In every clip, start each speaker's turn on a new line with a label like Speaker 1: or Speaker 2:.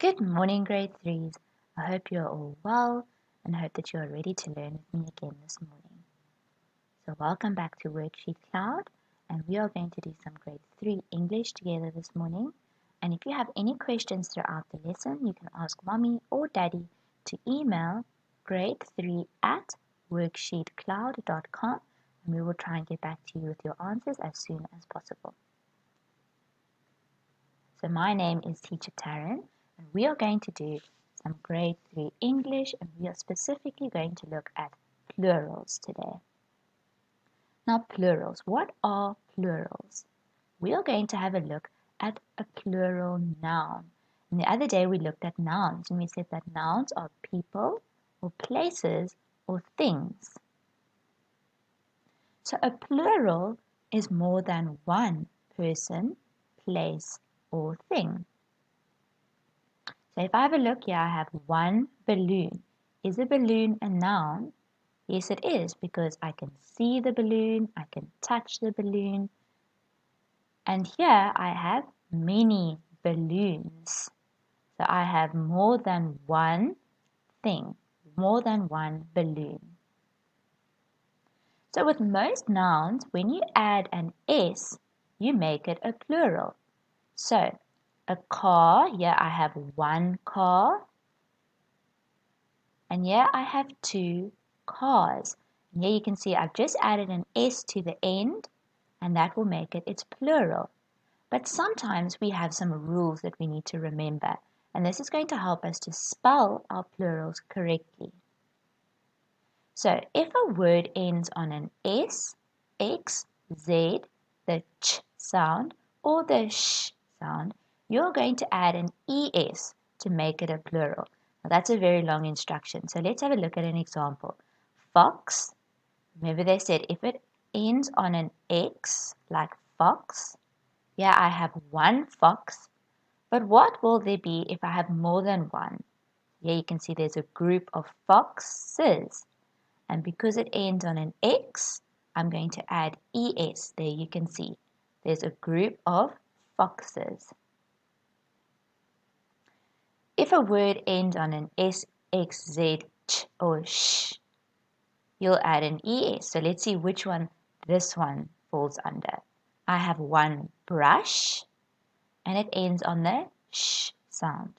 Speaker 1: Good morning, grade 3s. I hope you're all well and hope that you are ready to learn with me again this morning. So welcome back to WorksheetCloud, and we are going to do some grade 3 English together this morning. And if you have any questions throughout the lesson, you can ask mommy or daddy to email grade3@worksheetcloud.com, and we will try and get back to you with your answers as soon as possible. So my name is Teacher Taryn, and we are going to do some grade 3 English, and we are specifically going to look at plurals today. Now plurals, what are plurals? We are going to have a look at a plural noun. And the other day we looked at nouns, and we said that nouns are people or places or things. So a plural is more than one person, place, or thing. So if I have a look here, I have one balloon. Is a balloon a noun? Yes, it is, because I can see the balloon, I can touch the balloon. And here I have many balloons. So I have more than one thing, more than one balloon. So with most nouns, when you add an S, you make it a plural. So a car, here I have one car. And here I have two cars. And here you can see I've just added an S to the end, and that will make it its plural. But sometimes we have some rules that we need to remember, and this is going to help us to spell our plurals correctly. So if a word ends on an S, X, Z, the ch sound, or the sh sound, you're going to add an ES to make it a plural. Now that's a very long instruction, so let's have a look at an example. Fox, remember they said if it ends on an X, like fox, yeah, I have one fox, but what will there be if I have more than one? Here you can see there's a group of foxes. And because it ends on an X, I'm going to add ES. There you can see there's a group of foxes. If a word ends on an S, X, Z, ch, or sh, you'll add an ES. So let's see which one this one falls under. I have one brush, and it ends on the sh sound.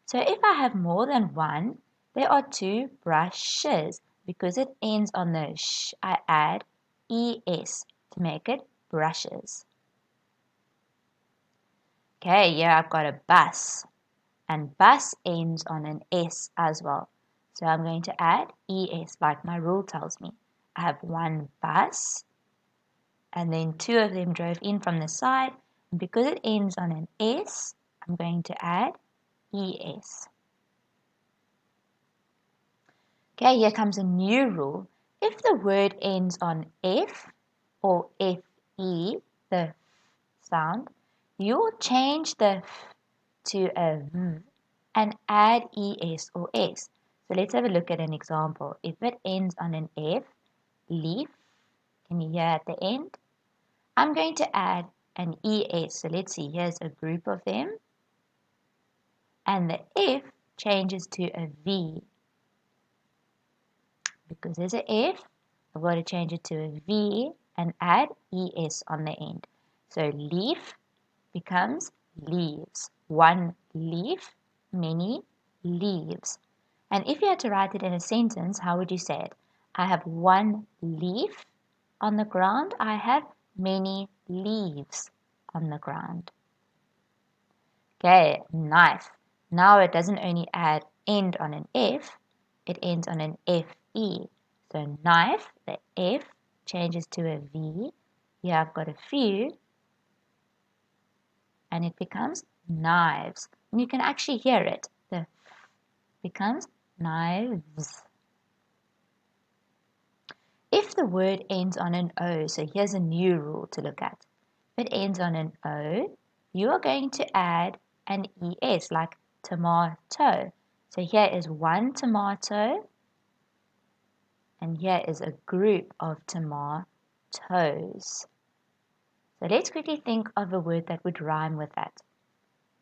Speaker 1: So if I have more than one, there are two brushes. Because it ends on the sh, I add ES to make it brushes. Okay, here I've got a bus, and bus ends on an S as well. So I'm going to add ES like my rule tells me. I have one bus, and then two of them drove in from the side, and because it ends on an S, I'm going to add ES. Okay, here comes a new rule. If the word ends on F or FE, the F sound, you'll change the F to a V and add ES or S. So let's have a look at an example. If it ends on an F, leaf, can you hear at the end? I'm going to add an ES. So let's see, here's a group of them. And the F changes to a V. Because there's an F, I've got to change it to a V and add ES on the end. So leaf becomes leaves. One leaf, many leaves. And if you had to write it in a sentence, how would you say it? I have one leaf on the ground. I have many leaves on the ground. Okay, knife. Now it doesn't only end on an F, it ends on an FE. So knife, the F changes to a V. Here I've got a few, and it becomes knives. And you can actually hear it. The F becomes knives. If the word ends on an O, so here's a new rule to look at. If it ends on an O, you are going to add an ES, like tomato. So here is one tomato, and here is a group of tomatoes. So let's quickly think of a word that would rhyme with that.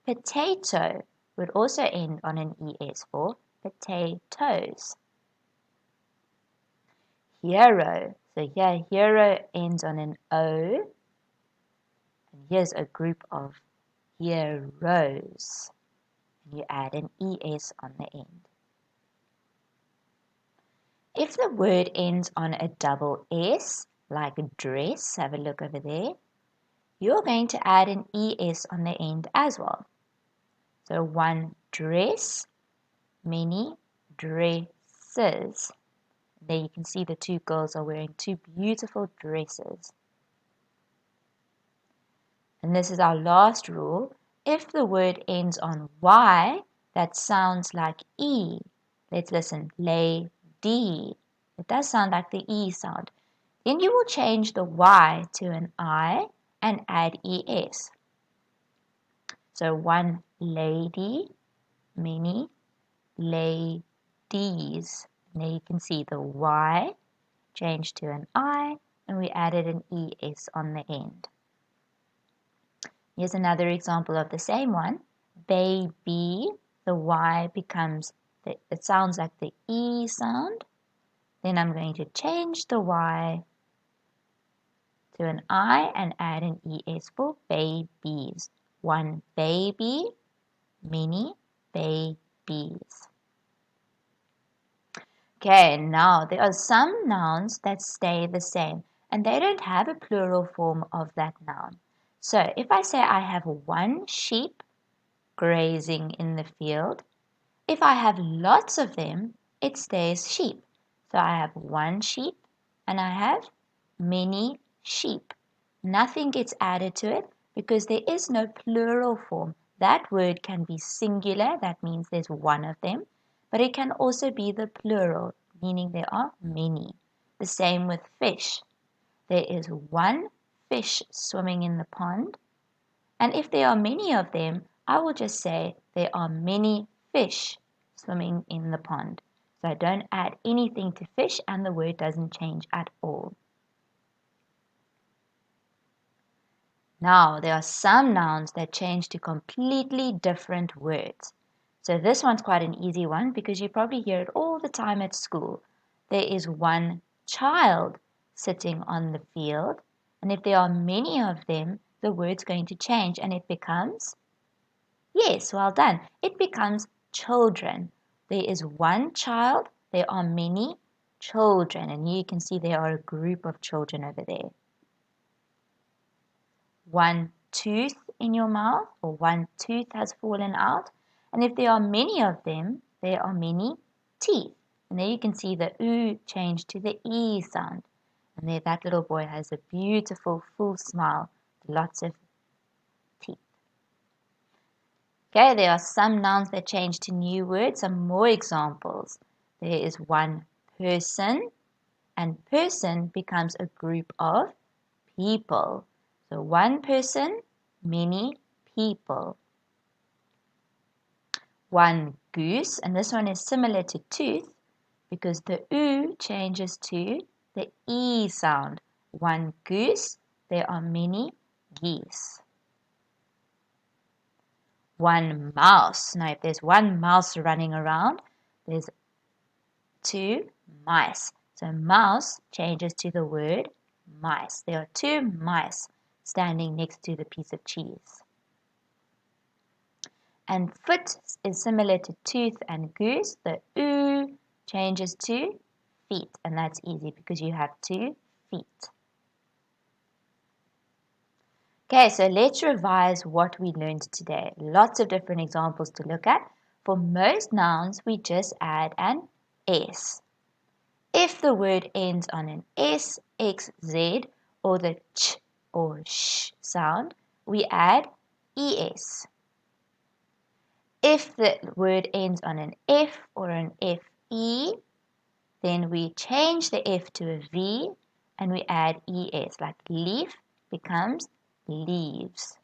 Speaker 1: Potato would also end on an ES for potatoes. Hero. So here, hero ends on an O. And here's a group of heroes. And you add an ES on the end. If the word ends on a double S, like dress, have a look over there, you're going to add an ES on the end as well. So one dress, many dresses. There you can see the two girls are wearing two beautiful dresses. And this is our last rule. If the word ends on Y, that sounds like E. Let's listen. Lady. It does sound like the E sound. Then you will change the Y to an I and add ES. So one lady, many ladies. And there you can see the Y changed to an I and we added an ES on the end. Here's another example of the same one. Baby, the Y becomes, it sounds like the E sound. Then I'm going to change the Y to an I and add an ES for babies. One baby, many babies. Okay, now there are some nouns that stay the same and they don't have a plural form of that noun. So if I say I have one sheep grazing in the field, if I have lots of them, it stays sheep. So I have one sheep and I have many sheep. Nothing gets added to it because there is no plural form. That word can be singular, that means there's one of them, but it can also be the plural, meaning there are many. The same with fish. There is one fish swimming in the pond, and if there are many of them, I will just say there are many fish swimming in the pond. So I don't add anything to fish and the word doesn't change at all. Now, there are some nouns that change to completely different words. So this one's quite an easy one because you probably hear it all the time at school. There is one child sitting on the field, and if there are many of them, the word's going to change and it becomes, yes, well done, it becomes children. There is one child, there are many children, and you can see there are a group of children over there. One tooth in your mouth, or one tooth has fallen out, and if there are many of them, there are many teeth. And there you can see the oo change to the e sound. And there that little boy has a beautiful full smile, lots of teeth. Okay, there are some nouns that change to new words. Some more examples. There is one person, and person becomes a group of people. So one person, many people. One goose, and this one is similar to tooth because the oo changes to the e sound. One goose, there are many geese. One mouse. Now if there's one mouse running around, there's two mice. So mouse changes to the word mice. There are two mice standing next to the piece of cheese. And foot is similar to tooth and goose. The oo changes to feet, and that's easy because you have 2 feet. Okay, so let's revise what we learned today. Lots of different examples to look at. For most nouns, we just add an S. If the word ends on an S, X, Z, or the ch or sh sound, we add ES. If the word ends on an F or an FE, then we change the F to a V and we add ES, like leaf becomes leaves.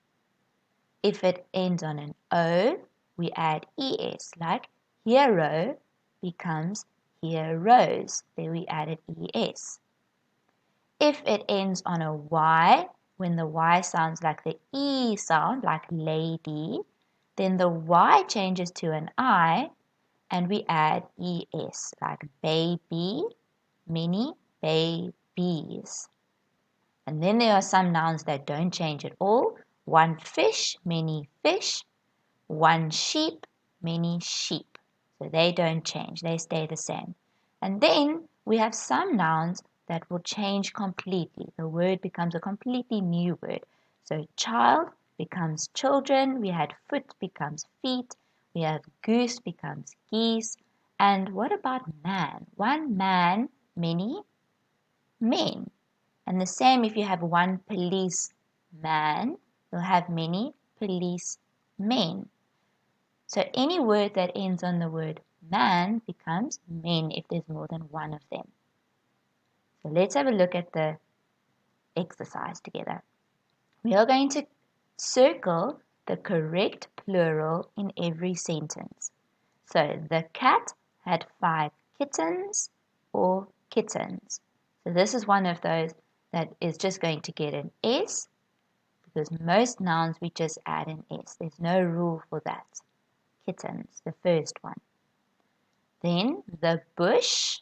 Speaker 1: If it ends on an O, we add ES, like hero becomes heroes. There we added ES. If it ends on a Y, when the Y sounds like the E sound, like lady, then the Y changes to an I, and we add ES, like baby, many babies. And then there are some nouns that don't change at all. One fish, many fish. One sheep, many sheep. So they don't change, they stay the same. And then we have some nouns that will change completely. The word becomes a completely new word. So child becomes children. We had foot becomes feet. We have goose becomes geese. And what about man? One man, many men. And the same if you have one policeman, you'll have many policemen. So any word that ends on the word man becomes men if there's more than one of them. So let's have a look at the exercise together. We are going to circle the correct plural in every sentence. So the cat had 5 kittens or kittens. So this is one of those that is just going to get an S, because most nouns we just add an S. There's no rule for that. Kittens, the first one. Then the bush,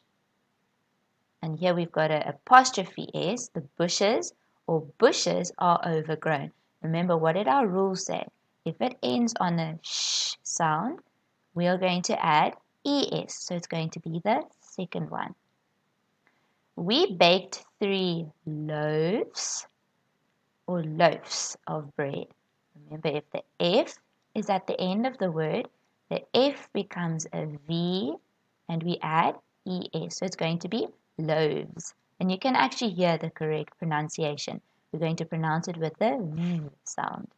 Speaker 1: and here we've got an apostrophe S, the bushes or bushes are overgrown. Remember, what did our rule say? If it ends on a sh sound, we are going to add ES, so it's going to be the second one. We baked 3 loaves or loaves of bread. Remember, if the F is at the end of the word, the F becomes a V and we add ES. So it's going to be loaves. And you can actually hear the correct pronunciation. We're going to pronounce it with the V sound.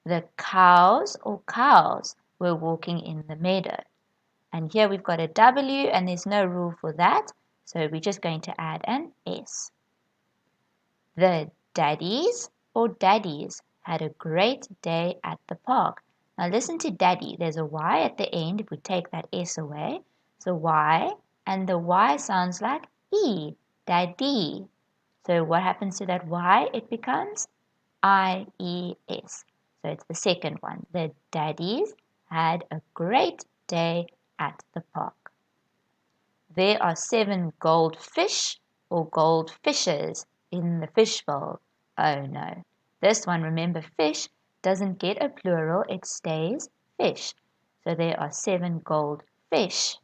Speaker 1: The cows or cows were walking in the meadow. And here we've got a W and there's no rule for that. So we're just going to add an S. The daddies or daddies had a great day at the park. Now listen to daddy. There's a Y at the end if we take that S away. So Y, and the Y sounds like E, daddy. So what happens to that Y? It becomes I-E-S. So it's the second one. The daddies had a great day at the park. There are 7 goldfish or goldfishes in the fishbowl. Oh no. This one, remember, fish doesn't get a plural, it stays fish. So there are 7 goldfish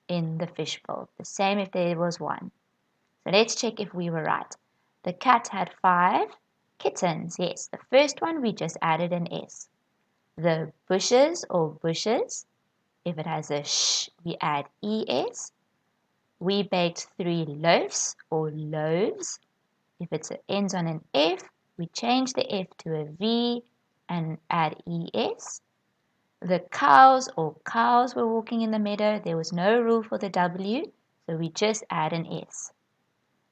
Speaker 1: in the fishbowl. The same if there was one. So let's check if we were right. The cat had 5 kittens. Yes, the first one we just added an S. The bushes or bushes, if it has a sh, we add ES. We baked 3 loaves or loaves. If it ends on an F, we change the F to a V and add ES. The cows or cows were walking in the meadow. There was no rule for the W, so we just add an S.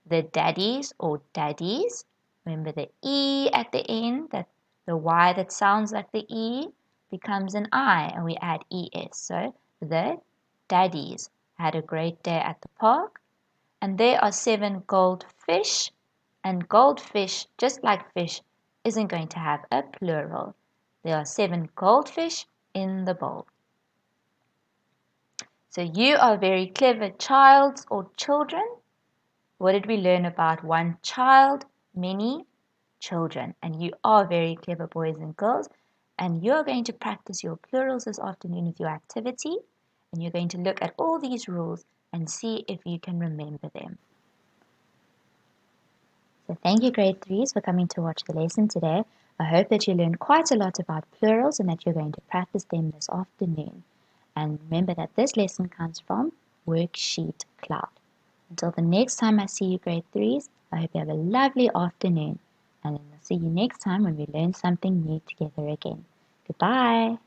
Speaker 1: The daddies or daddies, remember the E at the end, that the Y that sounds like the E becomes an I and we add ES. So the daddies had a great day at the park. And there are 7 goldfish, and goldfish, just like fish, isn't going to have a plural. There are 7 goldfish in the bowl. So you are very clever, childs or children. What did we learn about one child, many children? And you are very clever, boys and girls. And you're going to practice your plurals this afternoon with your activity. And you're going to look at all these rules and see if you can remember them. So thank you, grade 3s, for coming to watch the lesson today. I hope that you learned quite a lot about plurals and that you're going to practice them this afternoon. And remember that this lesson comes from WorksheetCloud. Until the next time I see you, grade 3s, I hope you have a lovely afternoon. And then I'll see you next time when we learn something new together again. Goodbye.